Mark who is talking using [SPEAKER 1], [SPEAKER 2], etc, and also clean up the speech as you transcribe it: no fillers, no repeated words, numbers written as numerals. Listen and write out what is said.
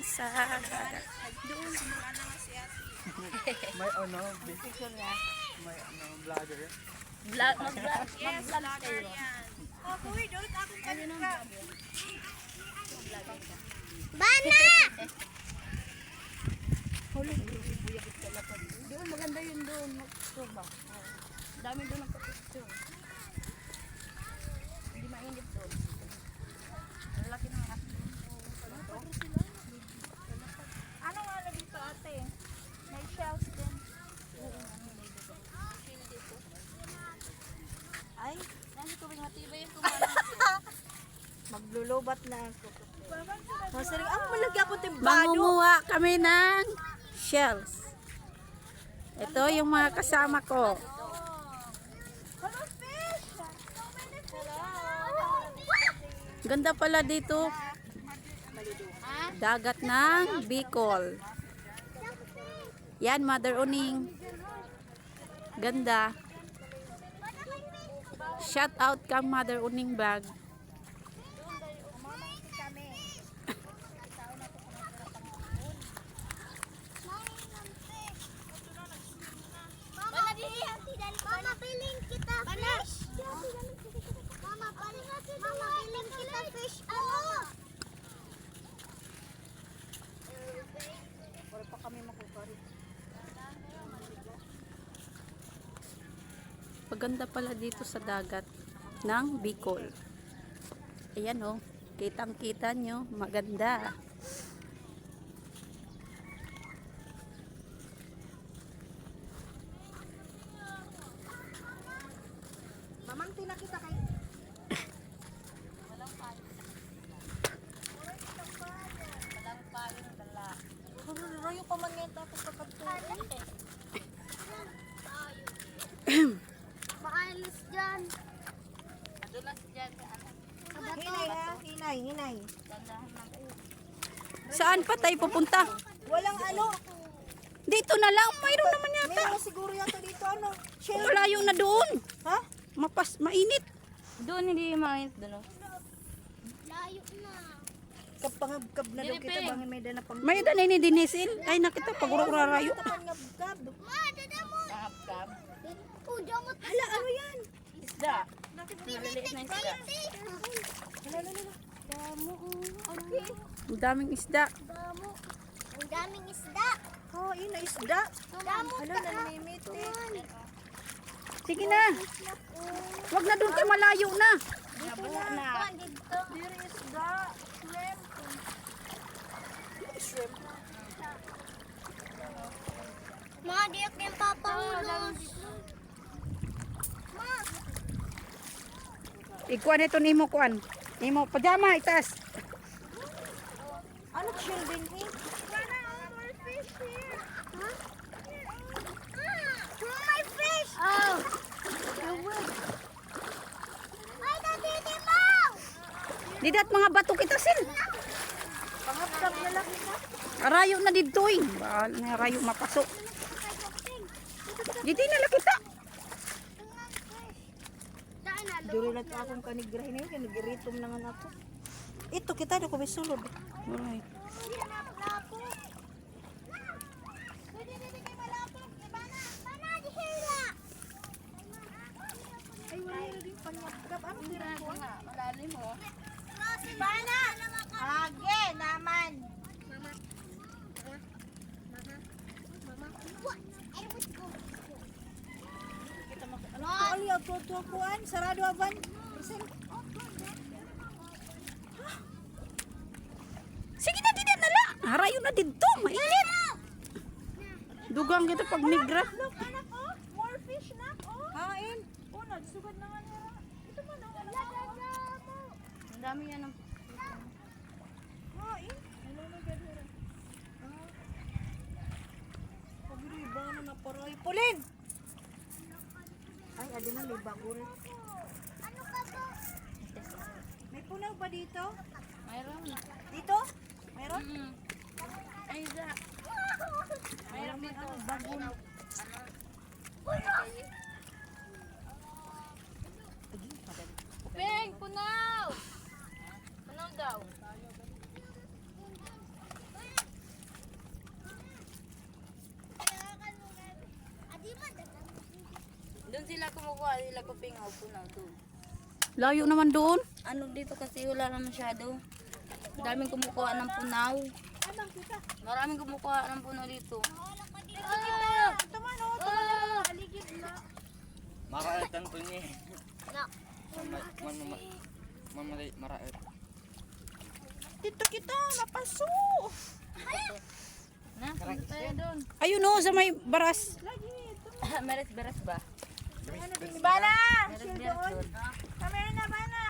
[SPEAKER 1] sa dagat. Doon.
[SPEAKER 2] May ano,
[SPEAKER 3] Picture niya.
[SPEAKER 2] may ano, vlogger.
[SPEAKER 3] Mag-vlog kayo.
[SPEAKER 4] Bana!
[SPEAKER 3] Doon, maganda yun doon. Magsuba. Dami doon nagpa-picture. Hindi mainit doon. Ang laki ng ato.
[SPEAKER 4] Ano nga na dito ate? May shells din.
[SPEAKER 3] Ay, nasi ko bing matibay yung kumain.
[SPEAKER 4] Maglulubat na ako. Masari, malagyan po tayong bado.
[SPEAKER 1] Mangunguha kami ng shells. Ito yung mga kasama ko.
[SPEAKER 4] Hello, fish!
[SPEAKER 1] Ganda pala dito. Dagat ng Bicol. Yan, Mother Uning. Ganda. Shout out kang Mother Uning Bag.
[SPEAKER 4] Mama, piling kita fish. Mama, piling kita fish. Ano?
[SPEAKER 3] Wala pa kami makukari.
[SPEAKER 1] Maganda pala dito sa dagat ng Bicol. Ayan oh, kitang-kita nyo, maganda.
[SPEAKER 4] Mamang tinakita kay...
[SPEAKER 3] Walang paling dala.
[SPEAKER 4] Rayo pa man ngayon tapos kapagtuloy. Maalis dyan.
[SPEAKER 3] Nadulas dyan sa anak.
[SPEAKER 4] Hinay ha, hinay.
[SPEAKER 3] Dandahan lang kayo.
[SPEAKER 1] Saan pa tayo pupunta?
[SPEAKER 4] Walang ano.
[SPEAKER 1] Dito na lang, mayroon naman yata.
[SPEAKER 4] Meron siguro yata dito ano. Shell.
[SPEAKER 1] Malayo na doon.
[SPEAKER 4] Ha?
[SPEAKER 1] Mainit.
[SPEAKER 3] Doon hindi mainit doon.
[SPEAKER 4] Layo na. Kapangabkab na daw kita bangin may dana pang...
[SPEAKER 1] May danay ni Dinisil. Ay nakita, pagururayo.
[SPEAKER 4] Kapangabkab. Ma, dada mo.
[SPEAKER 3] Mahapkam.
[SPEAKER 4] Puja mo. Hala, ano yan?
[SPEAKER 3] Isda. Maliliit na isda.
[SPEAKER 4] Hala. Damo. Okay.
[SPEAKER 1] Ang daming isda.
[SPEAKER 4] Damo. Ang daming isda. Oh, yun na isda. Damo. Hala, namimiti.
[SPEAKER 1] Sige na. Wag na doon kay malayo na.
[SPEAKER 3] Nabuo na.
[SPEAKER 4] Dito. Diri isda. Shrimp. Ma, diyak yung papangulos. Ma.
[SPEAKER 1] Ikuan ito nimo kuan. Nimo pajama itas.
[SPEAKER 4] Ano shell din eh? More fish here. Huh? My fish! Oh! Ay, dadidi mo!
[SPEAKER 1] Didat mga bato kita sil.
[SPEAKER 4] Pangapkap na lang kita.
[SPEAKER 1] Arayo na dito eh. Bahal na arayo mapasok. Dito na lang kita.
[SPEAKER 4] Daan na,
[SPEAKER 3] Duro na akong kanigrahin na yun. Kanigiritom na nga ako.
[SPEAKER 4] ito kita na ko bisulod.
[SPEAKER 1] Alright.
[SPEAKER 4] Hindi na malapo. Pwede kay malapo. Bana, di hila.
[SPEAKER 3] Ay, wala na din pangapkap. Ano tira ko? Malalim mo.
[SPEAKER 4] Bana! Age naman. What? I would go.
[SPEAKER 3] Ano ali ako kuan? Sarado aban.
[SPEAKER 1] Sige na dito na lang. Arayo na dito. Mainit. Dugang kita pag nigra.
[SPEAKER 4] Look, anak, oh. More fish na, oh.
[SPEAKER 3] Hain.
[SPEAKER 4] Oh, nagsugad na nga nila. Ito man, oh.
[SPEAKER 3] Ang dami yan ng
[SPEAKER 4] Hain.
[SPEAKER 3] pagriba na naparay. Pulin! Ay, adi na may bagol.
[SPEAKER 4] Ano ka ba?
[SPEAKER 3] May punaw ba dito?
[SPEAKER 1] Mayroon.
[SPEAKER 3] Dito? Mayroon?
[SPEAKER 1] Ay, da.
[SPEAKER 3] Mayroon din ano, bagol.
[SPEAKER 1] Peng, punaw. Punaw daw.
[SPEAKER 3] kumukuha nila kuping o punaw doon.
[SPEAKER 1] Layo naman doon.
[SPEAKER 3] Ano dito kasi wala na masyado. Daming kumukuha ng punaw. Maraming kumukuha ng punaw dito.
[SPEAKER 2] Maraetan po niya.
[SPEAKER 4] Na.
[SPEAKER 2] Maraet.
[SPEAKER 5] Dito kita, napaso.
[SPEAKER 3] Na, punta tayo doon.
[SPEAKER 1] Ayun o, sa may baras.
[SPEAKER 3] Meres-beres ba?
[SPEAKER 5] Bala!
[SPEAKER 3] Meres-beres doon.
[SPEAKER 5] Kami!